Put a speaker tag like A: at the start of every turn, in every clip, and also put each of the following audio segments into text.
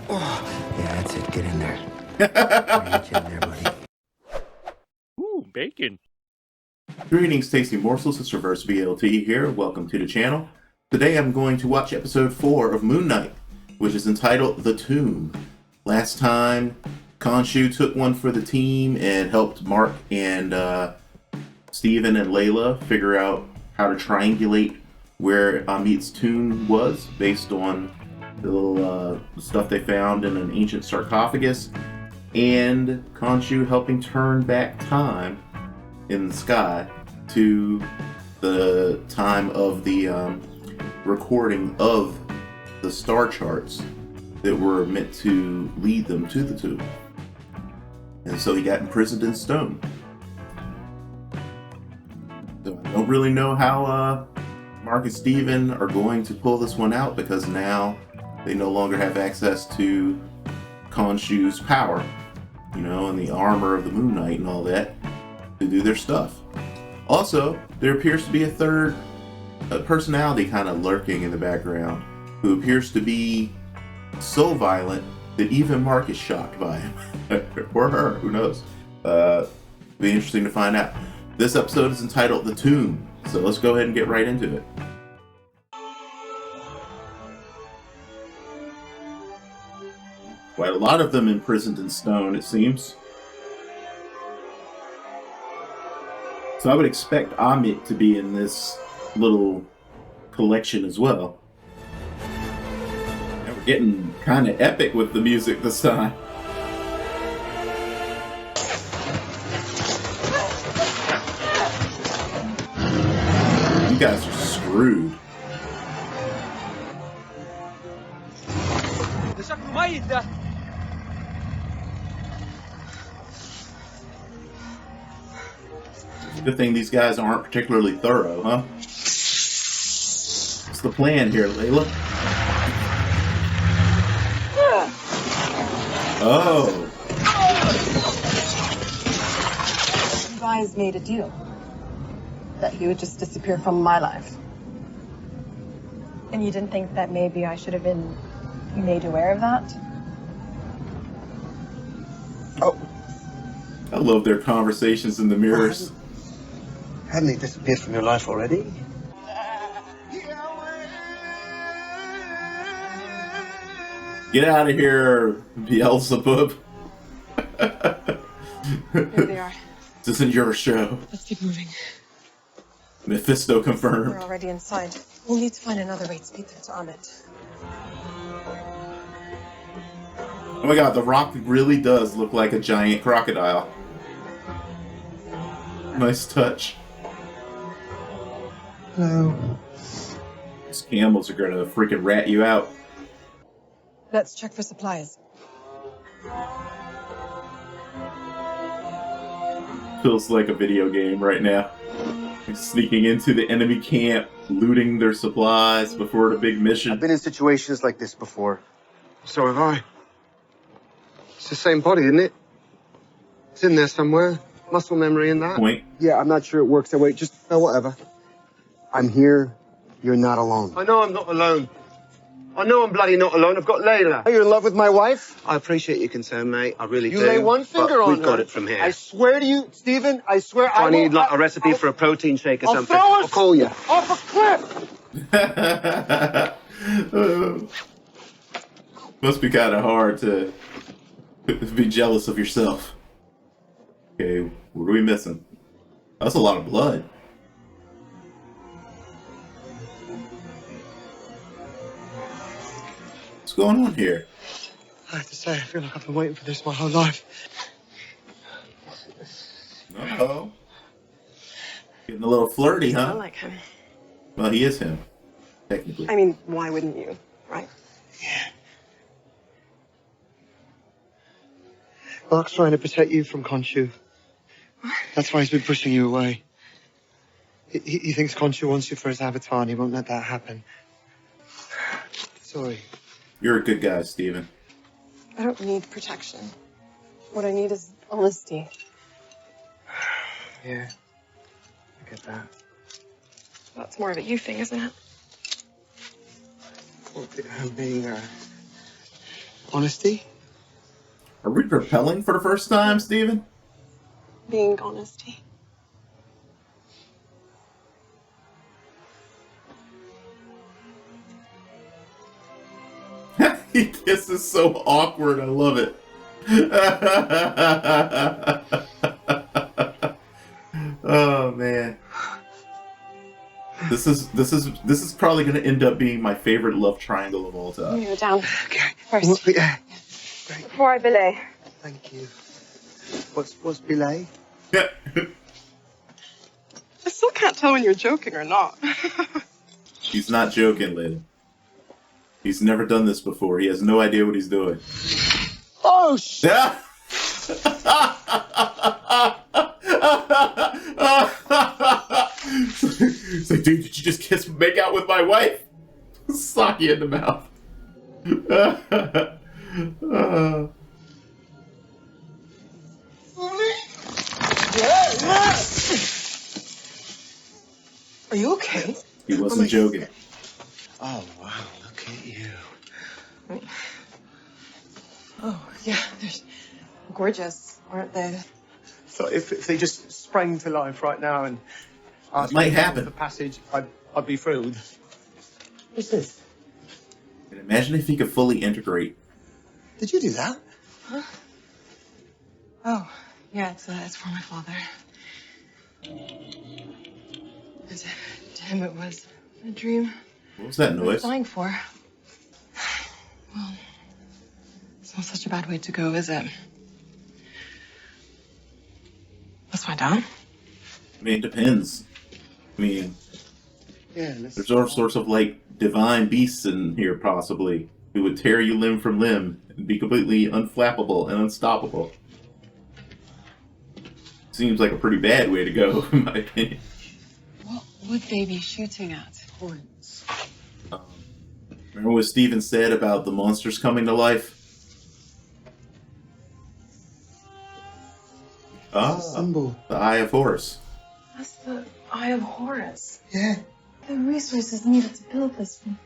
A: Oh, yeah, that's it. Get in there. Get in there, buddy.
B: Ooh, bacon.
C: Greetings, tasty morsels. It's Reverse BLT here. Welcome to the channel. Today I'm going to watch episode 4 of Moon Knight, which is entitled The Tomb. Last time, Khonshu took one for the team and helped Marc and Steven and Layla figure out how to triangulate where Ammit's tomb was based on the little stuff they found in an ancient sarcophagus, and Khonshu helping turn back time in the sky to the time of the recording of the star charts that were meant to lead them to the tomb. And so he got imprisoned in stone. So I don't really know how Marc and Steven are going to pull this one out, because now they no longer have access to Khonshu's power, you know, and the armor of the Moon Knight and all that to do their stuff. Also, there appears to be a third personality kind of lurking in the background, who appears to be so violent that even Marc is shocked by him. Or her, who knows. Be interesting to find out. This episode is entitled The Tomb, so let's go ahead and get right into it. Quite a lot of them imprisoned in stone, it seems. So I would expect Ammit to be in this little collection as well. And we're getting kind of epic with the music this time. You guys are screwed. Good thing these guys aren't particularly thorough, huh? What's the plan here, Layla? Oh.
D: You guys made a deal that he would just disappear from my life. And you didn't think that maybe I should have been made aware of that?
A: Oh.
C: I love their conversations in the mirrors.
A: Hadn't he disappeared from your life already?
C: Get out of here, Beelzebub.
D: There they are.
C: This isn't your show.
D: Let's keep moving.
C: Mephisto
D: We're
C: confirmed.
D: already inside. We'll need to find another way to speak to Ammit.
C: Oh my god, the Rock really does look like a giant crocodile. Nice touch.
A: Hello.
C: These camels are gonna freaking rat you out.
D: Let's check for supplies.
C: Feels like a video game right now. Sneaking into the enemy camp, looting their supplies before the big mission.
A: I've been in situations like this before. So have I. It's the same body, isn't it? It's in there somewhere. Muscle memory in that.
C: Point.
A: Yeah, I'm not sure it works that way. Just, whatever. I'm here. You're not alone. I know I'm not alone. I know I'm bloody not alone. I've got Layla. You're in love with my wife?
E: I appreciate your concern, mate. I really do.
A: You lay one finger on
E: we've
A: her.
E: got it from here.
A: I swear to you, Steven, I swear
E: I need like a recipe for a protein shake or
A: I'll
E: something.
A: throw us
E: I'll call you.
A: off a cliff.
C: Must be kind of hard to be jealous of yourself. Okay, what are we missing? That's a lot of blood. What's going on here?
A: I have to say, I feel like I've been waiting for this my whole life.
C: Uh-oh. Getting a little flirty,
D: I
C: huh?
D: like him.
C: Well, he is him, technically.
D: I mean, why wouldn't you, right?
A: Mark's trying to protect you from Khonshu. That's why he's been pushing you away. He thinks Khonshu wants you for his avatar, and he won't let that happen. Sorry.
C: You're a good guy, Steven.
D: I don't need protection. What I need is honesty.
A: Yeah. I get that.
D: That's more of a you thing, isn't it?
A: Well, being Honesty?
C: Are we propelling for the first time, Steven?
D: Being honesty.
C: He kisses so awkward. I love it. Oh man. This is probably going to end up being my favorite love triangle of all time.
D: You go down.
A: Okay.
D: First.
A: Well, yeah. Great.
D: Before I belay.
A: Thank you. What's belay?
C: Yeah.
D: I still can't tell when you're joking or not.
C: He's not joking, Layla. He's never done this before. He has no idea what he's doing.
A: Oh, shit!
C: It's like, dude, did you just make out with my wife? Sock you in the mouth.
D: Are you okay?
C: He wasn't joking.
A: Oh, wow. Look at you.
D: Oh, yeah, they're gorgeous, aren't they?
A: So if they just sprang to life right now and asked
C: might
A: me
C: happen.
A: the passage, I'd be thrilled. What's this?
C: And imagine if he could fully integrate.
A: Did you do that?
D: Huh? Oh, yeah, it's for my father. To him, it was a dream.
C: What was that
D: He was
C: noise?
D: dying for. Well, it's not such a bad way to go, is it? Let's find out.
C: I mean, it depends. I mean,
A: Yeah,
C: there's all sorts of, like, divine beasts in here, possibly, who would tear you limb from limb and be completely unflappable and unstoppable. Seems like a pretty bad way to go, in my opinion.
D: What would they be shooting at?
A: points.
C: Remember what Steven said about the monsters coming to life?
A: Symbol.
C: The Eye of Horus.
D: That's the Eye of Horus.
A: Yeah.
D: The resources needed to build this one.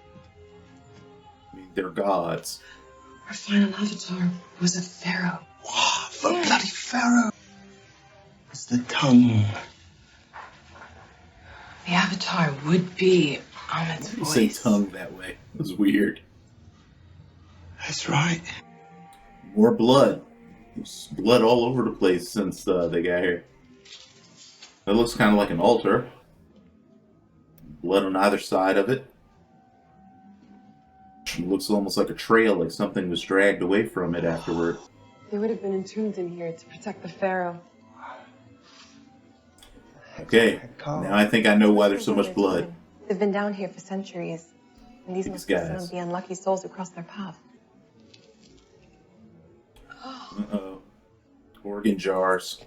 C: I mean, they're gods.
D: Our final avatar was a pharaoh.
A: Wow, the bloody pharaoh. It's the tongue.
D: The avatar would be Ammit's
C: You
D: voice.
C: say tongue that way. It was weird.
A: That's right.
C: More blood. There's blood all over the place since they got here. It looks kind of like an altar. Blood on either side of it. It looks almost like a trail, like something was dragged away from it afterward.
D: They would have been entombed in here to protect the pharaoh.
C: Okay, now I think I know why there's so much blood.
D: They've been down here for centuries, and these must be some
C: guys.
D: of the unlucky souls who crossed their path.
C: Uh-oh. Organ jars.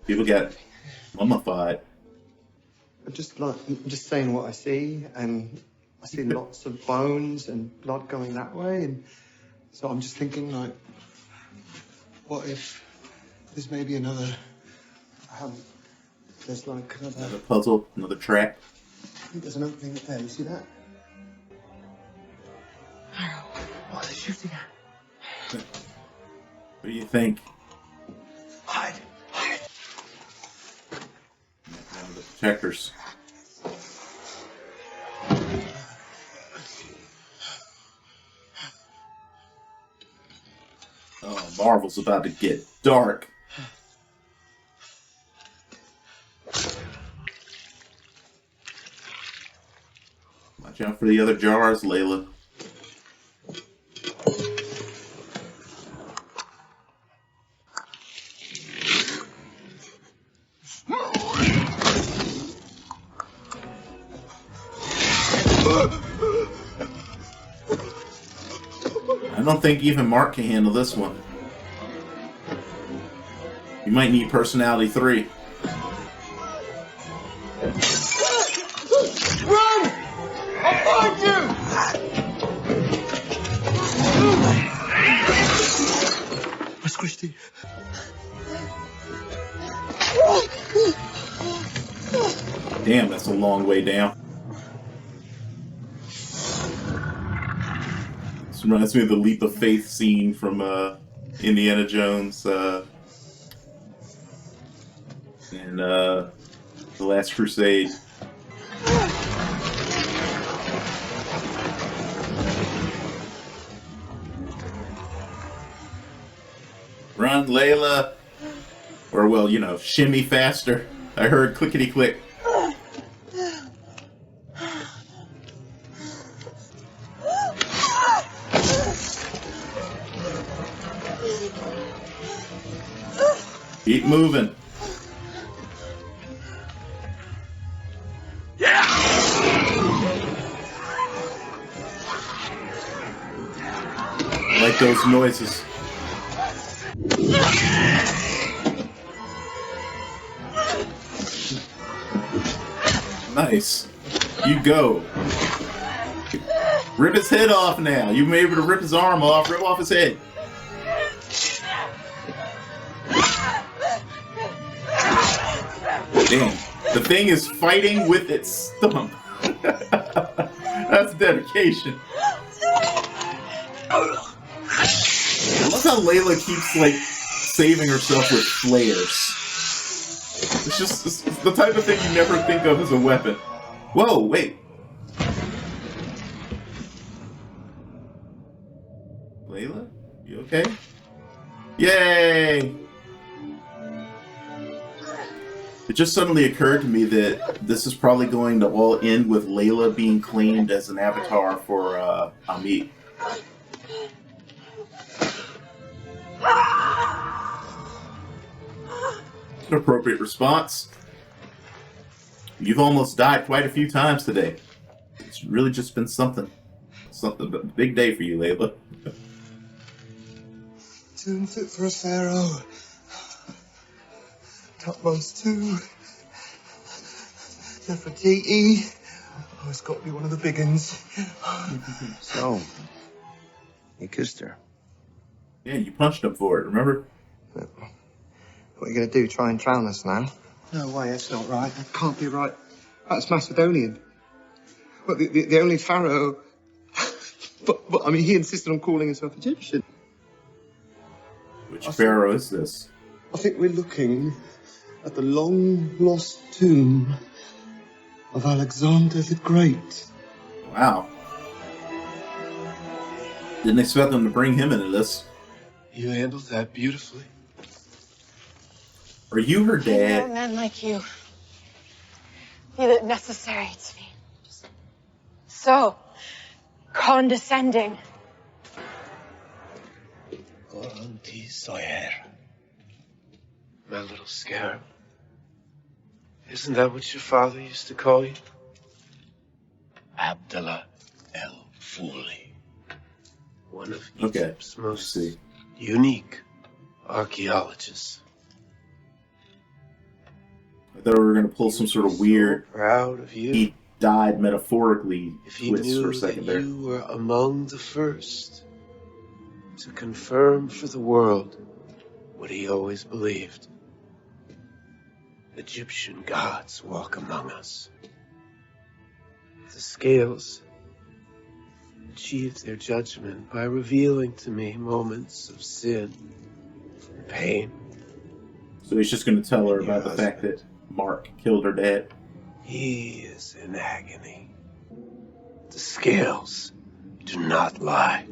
C: People got mummified.
A: I'm just saying what I see, and I see lots of bones and blood going that way, and so I'm just thinking, like, what if there's maybe another? There's like
C: Another
A: another.
C: puzzle, another trap.
A: I think there's an opening up there. You see that? What are they shooting at?
C: What do you think?
A: Hide! Hide!
C: One of the protectors. Oh, Marvel's about to get dark. Watch out for the other jars, Layla. I don't think even Mark can handle this one. You might need personality 3.
A: Run! I'll find you! Where's Christy?
C: Damn, that's a long way down. This reminds me of the leap of faith scene from Indiana Jones and The Last Crusade. Run, Layla. Or, well, you know, shimmy faster. I heard clickety-click. Keep moving.
E: Yeah!
C: Like those noises. Nice. You go. Rip his head off now. You may be able to rip his arm off. Rip off his head. Damn. The thing is fighting with its stump. That's dedication. I love how Layla keeps, like, saving herself with flares. It's the type of thing you never think of as a weapon. Whoa, wait. Layla? You okay? Yay! It just suddenly occurred to me that this is probably going to all end with Layla being claimed as an avatar for Ammit. An appropriate response. You've almost died quite a few times today. It's really just been something a big day for you, Layla.
A: Tomb fit for a pharaoh. Topmost 2. Nefertiti. Oh, it's got to be one of the big uns.
E: So, you kissed her.
C: Yeah, you punched him for it, remember?
A: What are you going to do, try and drown us now? No way, that's not right. That can't be right. That's Macedonian. But the only pharaoh... but, I mean, he insisted on calling himself Egyptian.
C: Which pharaoh is this?
A: I think we're looking at the long-lost tomb of Alexander the Great.
C: Wow. Didn't expect them to bring him into this.
F: You handled that beautifully.
C: Are you her
D: I know
C: dad?
D: men like you. Feel it necessary to be so condescending.
F: Auntie Sawyer. My little scarab. Isn't that what your father used to call you? Abdullah El Fuli. One of Egypt's most unique archaeologists.
C: I thought we were going to pull some sort of weird,
F: So proud of you.
C: he died metaphorically
F: If he
C: twist
F: knew
C: for a second
F: that
C: there.
F: you were among the first to confirm for the world what he always believed. Egyptian gods walk among us. The scales achieved their judgment by revealing to me moments of sin and pain.
C: So he's just going to tell her about the fact that Mark killed her dad.
F: He is in agony. The scales do not lie.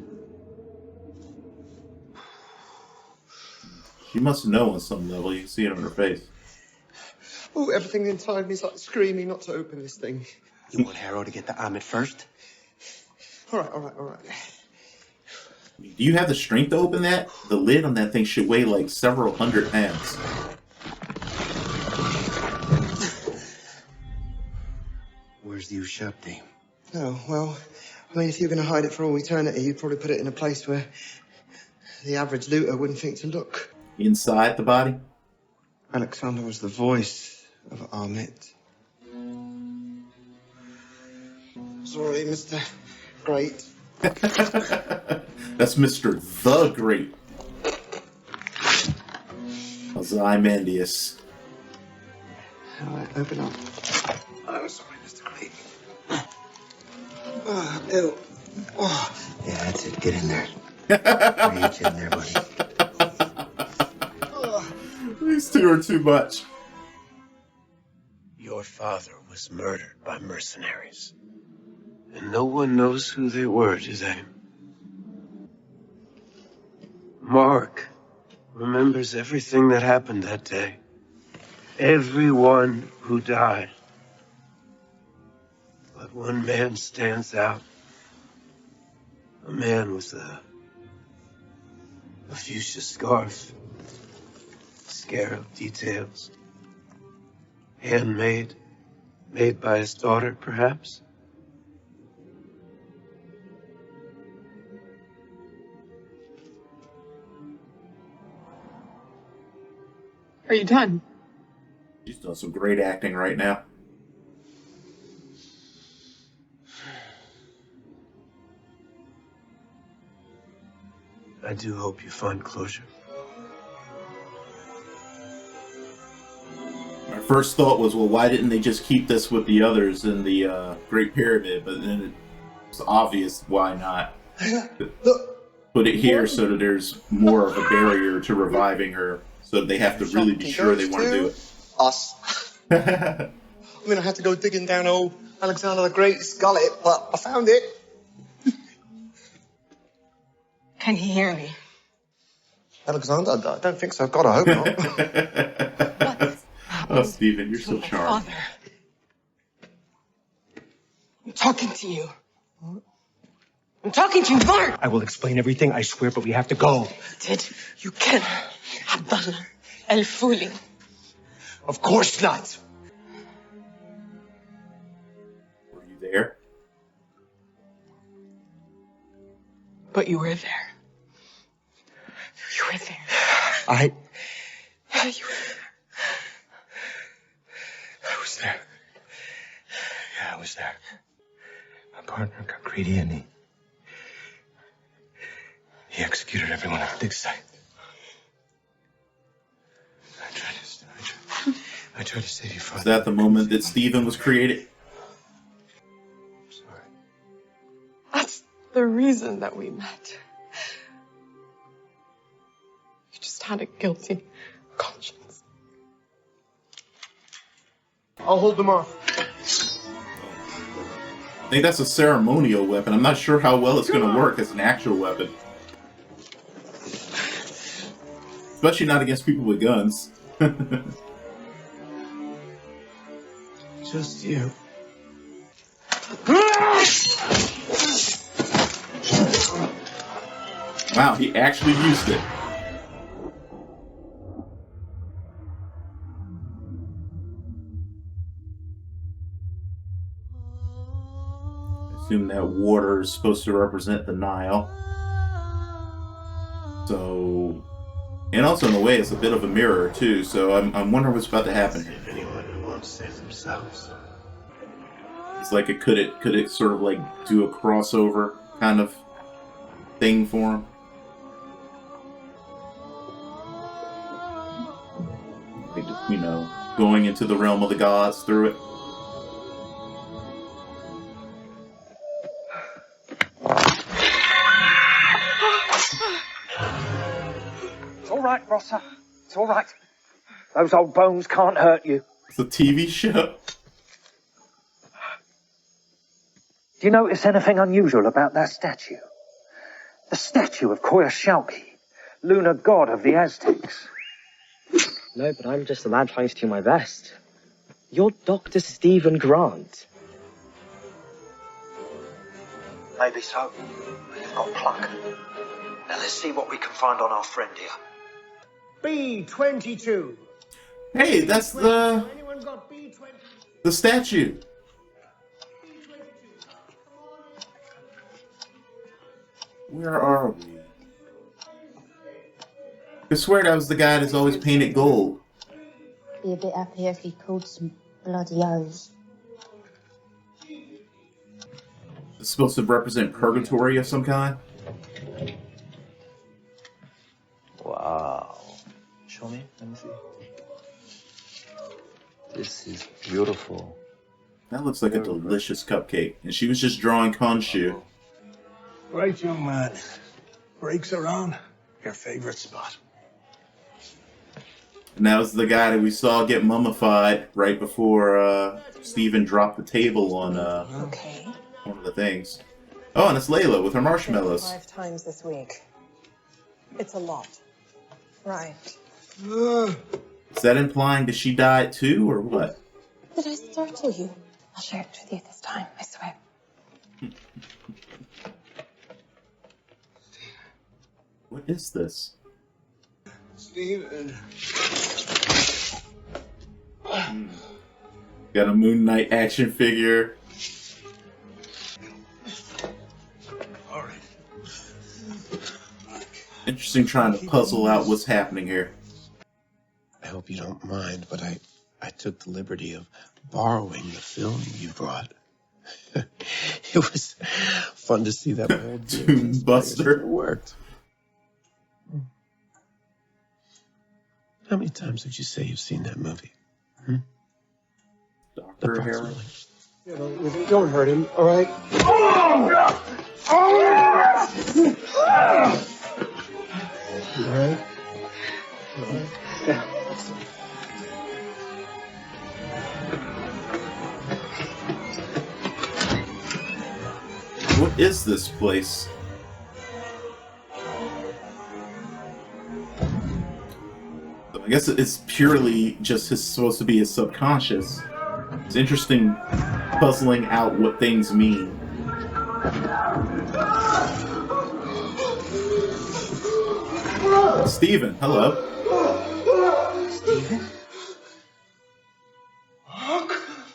C: She must know on some level. You can see it on her face.
A: Oh, everything inside me is like screaming not to open this thing.
E: You want Harrow to get to Ammit first?
A: All right.
C: Do you have the strength to open that? The lid on that thing should weigh like several hundred pounds.
E: Where's the Ushapti?
A: Oh, well, I mean, if you're going to hide it for all eternity, you'd probably put it in a place where the average looter wouldn't think to look.
C: Inside the body?
A: Alexander was the voice of Ammit. Sorry, Mr. Great.
C: That's Mr. The Great. Ozymandias.
A: All right, open up. Oh, sorry, Mr. Great. Ew. Oh,
E: Yeah, that's it. Get in there. Reach in there, buddy.
C: These two are too much.
F: Your father was murdered by mercenaries. And no one knows who they were, do they? Mark remembers everything that happened that day. Everyone who died. But one man stands out. A man with a fuchsia scarf. Scarab details. Handmade. Made by his daughter, perhaps?
D: Are you done?
C: She's doing some great acting right now.
F: I do hope you find closure.
C: My first thought was, well, why didn't they just keep this with the others in the Great Pyramid? But then it's obvious why not.
A: Look.
C: Put it here so that there's more of a barrier to reviving her. So they have to really be sure they want to do it.
A: Us. I mean, I had to go digging down old Alexander the Great's gullet, but I found it.
D: Can he hear me?
A: Alexander? I don't think so. God, I hope not.
C: Oh, Steven, you're so charming.
D: Father. I'm talking to you. I'm talking to you, Mark!
E: I will explain everything, I swear, but we have to go.
D: You can't have done el fooling.
E: Of course not.
C: Were you there?
D: But you were there. You were there.
E: Yeah,
D: You were there.
E: I was there. Yeah, I was there. My partner got greedy and he executed everyone on the dig site. I tried to save you, Father.
C: Is that the moment that Steven was created?
E: I'm sorry.
D: That's the reason that we met. You just had a guilty conscience.
A: I'll hold them off.
C: I think that's a ceremonial weapon. I'm not sure how well it's going to work as an actual weapon. Especially not against people with guns.
F: Just you.
C: Wow, he actually used it. I assume that water is supposed to represent the Nile. So, and also in a way, it's a bit of a mirror too. So I'm wondering what's about to happen here.
F: Save anyone who won't save themselves.
C: It's like could it sort of like do a crossover kind of thing for him? Like, you know, going into the realm of the gods through it.
G: It's all right, Rossa. It's all right. Those old bones can't hurt you.
C: It's a TV show.
G: Do you notice anything unusual about that statue? The statue of Koyoshalki, lunar god of the Aztecs.
H: No, but I'm just a lad trying to do my best. You're Dr. Stephen Grant.
G: Maybe so, but you've got pluck. Now let's see what we can find on our friend here.
E: B-22.
C: Hey, that's the
E: Anyone got B-22?
C: the statue. Where are we? I swear that was the guy that's always painted gold.
I: Be a bit happier if he called some bloody O's.
C: It's supposed to represent purgatory of some kind.
E: Wow. Show me. Let me see. This is beautiful.
C: That looks like a delicious cupcake. And she was just drawing Khonshu.
E: Right, young man. Brakes are on. Your favorite spot.
C: And that was the guy that we saw get mummified right before Steven dropped the table on
D: Okay.
C: one of the things. Oh, and it's Layla with her marshmallows.
D: 5 times this week. It's a lot. Right.
C: Is that implying that she died too, or what?
D: Did I startle you? I'll share it with you this time, I swear.
C: What is this?
E: Steven.
C: Got a Moon Knight action figure.
E: All right.
C: Interesting trying to puzzle out what's happening here.
F: I hope you don't mind, but I took the liberty of borrowing the film you brought. It was fun to see that my old
C: Tomb Buster.
F: It worked. How many times would you say you've seen that movie?
C: Dr. Harrow.
E: Don't hurt him, all right? You all right?
C: What is this place? So I guess it's purely just supposed to be his subconscious. It's interesting puzzling out what things mean. Steven, hello.
A: Steven? Mark?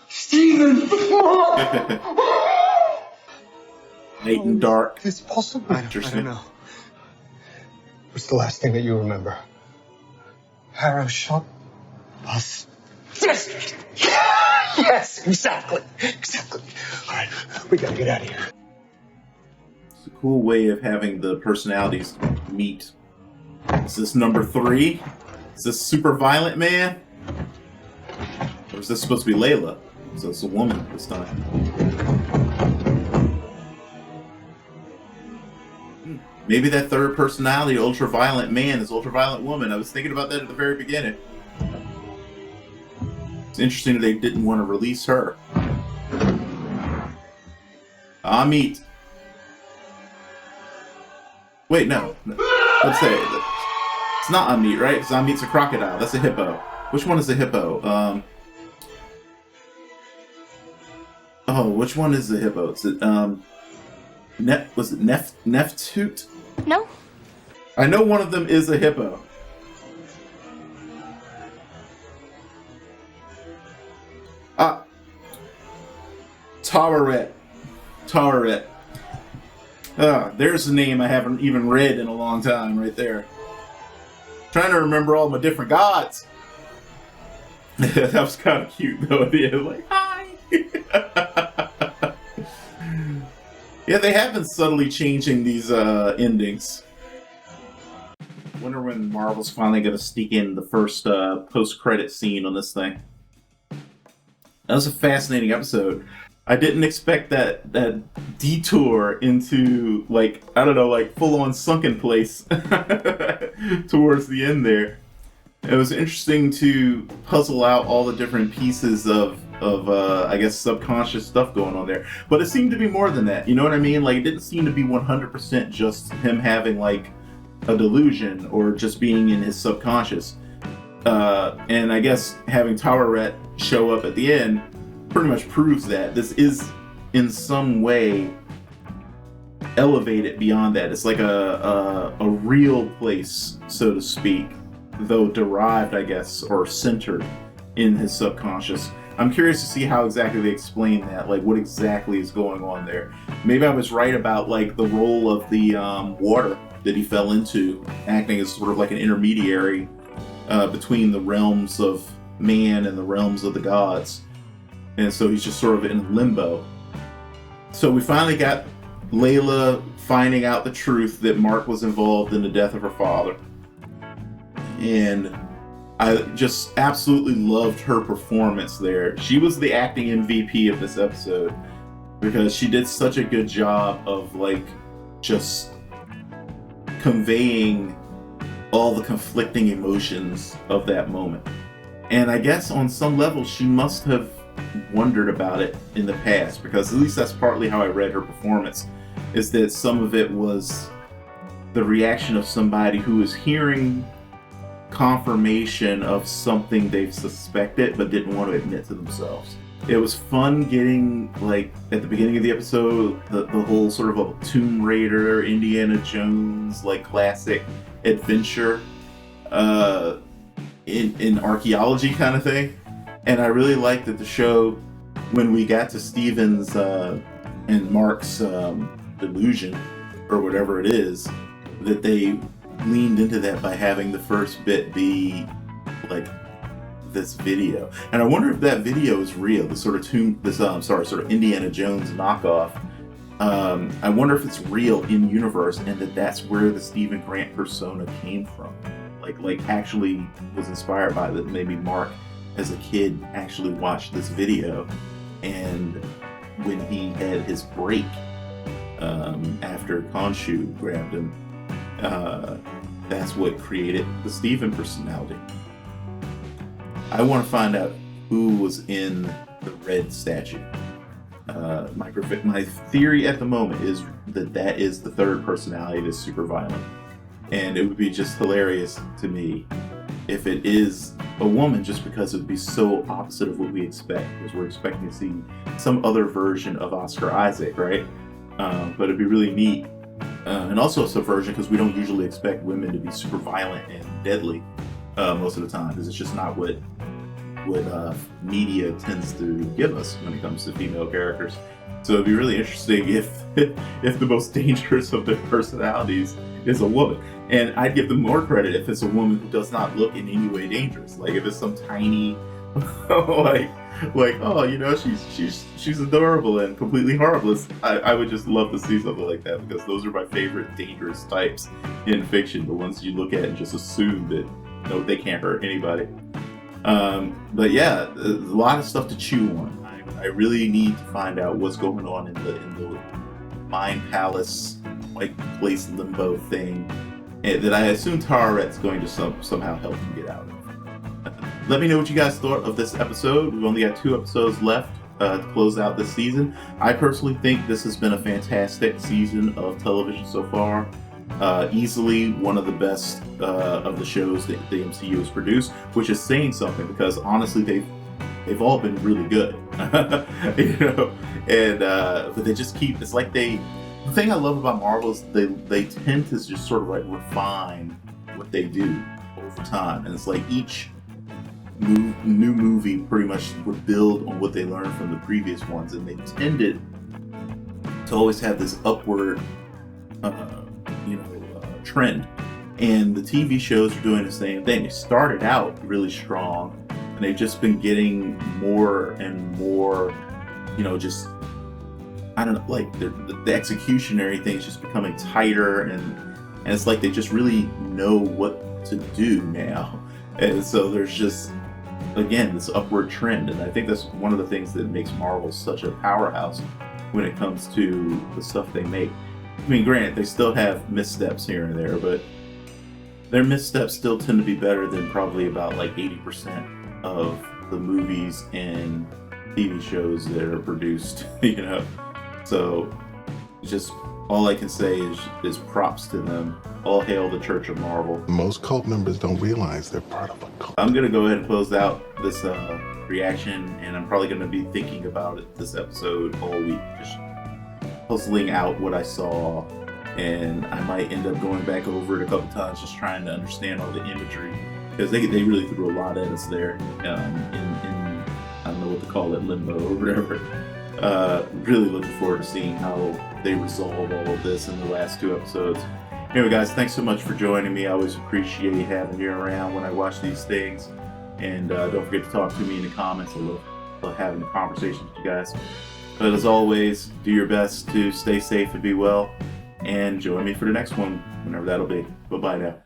A: Steven!
C: Night and dark.
A: It's possible. I don't know. What's the last thing that you remember? Harrow shot us. Yes! Yes, exactly. Exactly. All right, we gotta get out of here.
C: It's a cool way of having the personalities meet. Is this number 3? Is this super violent man? Or is this supposed to be Layla? So it's a woman this time. Maybe that third personality, ultra-violent man, is ultra-violent woman. I was thinking about that at the very beginning. It's interesting that they didn't want to release her. Ammit. Wait, no. Let's say it's not Ammit, right? Because Ammit's a crocodile. That's a hippo. Which one is the hippo? Oh, which one is the hippo? Is it was it Neftut?
I: No.
C: I know one of them is a hippo. Tawaret. There's a name I haven't even read in a long time right there. Trying to remember all my different gods. That was kind of cute though. Like, hi! Yeah, they have been subtly changing these endings. Wonder when Marvel's finally gonna sneak in the first post-credit scene on this thing. That was a fascinating episode. I didn't expect that detour into, like, I don't know, like full-on sunken place towards the end there. It was interesting to puzzle out all the different pieces of I guess subconscious stuff going on there. But it seemed to be more than that, you know what I mean? Like, it didn't seem to be 100% just him having like a delusion or just being in his subconscious. And I guess having Tawaret show up at the end pretty much proves that this is in some way elevated beyond that. It's like a real place, so to speak, though derived, I guess, or centered in his subconscious. I'm curious to see how exactly they explain that, like what exactly is going on there. Maybe I was right about like the role of the water that he fell into, acting as sort of like an intermediary between the realms of man and the realms of the gods. And so he's just sort of in limbo. So we finally got Layla finding out the truth that Mark was involved in the death of her father. And I just absolutely loved her performance there. She was the acting MVP of this episode because she did such a good job of like just conveying all the conflicting emotions of that moment. And I guess on some level she must have wondered about it in the past, because at least that's partly how I read her performance, is that some of it was the reaction of somebody who is hearing confirmation of something they've suspected but didn't want to admit to themselves. It was fun getting, like, at the beginning of the episode, the whole sort of a Tomb Raider, Indiana Jones, like, classic adventure in archaeology kind of thing. And I really liked that the show, when we got to Steven's and Mark's delusion, or whatever it is, that they leaned into that by having the first bit be like this video. And I wonder if that video is real, the sort of sort of Indiana Jones knockoff. I wonder if it's real in universe, and that's where the Steven Grant persona came from. Like actually was inspired by that. Maybe Mark as a kid actually watched this video, and when he had his break after Khonshu grabbed him, that's what created the Steven personality. I want to find out who was in the red statue. My theory at the moment is that is the third personality that's super violent. And it would be just hilarious to me if it is a woman, just because it would be so opposite of what we expect, because we're expecting to see some other version of Oscar Isaac, right? But it'd be really neat. And also a subversion, because we don't usually expect women to be super violent and deadly most of the time, because it's just not what media tends to give us when it comes to female characters. So it'd be really interesting if the most dangerous of their personalities is a woman. And I'd give them more credit if it's a woman who does not look in any way dangerous. Like if it's some tiny, like oh, you know, she's adorable and completely harmless. I would just love to see something like that, because those are my favorite dangerous types in fiction. The ones you look at and just assume that no, they can't hurt anybody. But yeah, a lot of stuff to chew on. I really need to find out what's going on in the Mind Palace, like place limbo thing, that I assume Taret's going to somehow help him get out of. Let me know what you guys thought of this episode. We've only got 2 episodes left to close out this season. I personally think this has been a fantastic season of television so far. Easily one of the best of the shows that the MCU has produced, which is saying something, because honestly they've all been really good. You know, and but they just keep, it's like the thing I love about Marvel is they tend to just sort of like refine what they do over time, and it's like each new movie pretty much would build on what they learned from the previous ones, and they tended to always have this upward trend. And the TV shows are doing the same thing. They started out really strong, and they've just been getting more and more, just, I don't know, like the executionary thing is just becoming tighter, and it's like they just really know what to do now. And so there's just, again, this upward trend. And I think that's one of the things that makes Marvel such a powerhouse when it comes to the stuff they make. I mean, granted, they still have missteps here and there, but their missteps still tend to be better than probably about like 80% of the movies and TV shows that are produced, So just all I can say is props to them. All hail the Church of Marvel.
J: Most cult members don't realize they're part of a cult.
C: I'm going to go ahead and close out this reaction, and I'm probably going to be thinking about it this episode all week, just puzzling out what I saw, and I might end up going back over it a couple times, just trying to understand all the imagery, because they really threw a lot at us there in I don't know what to call it, limbo or whatever. Really looking forward to seeing how they resolve all of this in the last 2 episodes. Anyway, guys, thanks so much for joining me. I always appreciate having you around when I watch these things, and don't forget to talk to me in the comments. I love having a conversation with you guys. But as always, do your best to stay safe and be well, and join me for the next one, whenever that'll be. Bye-bye now.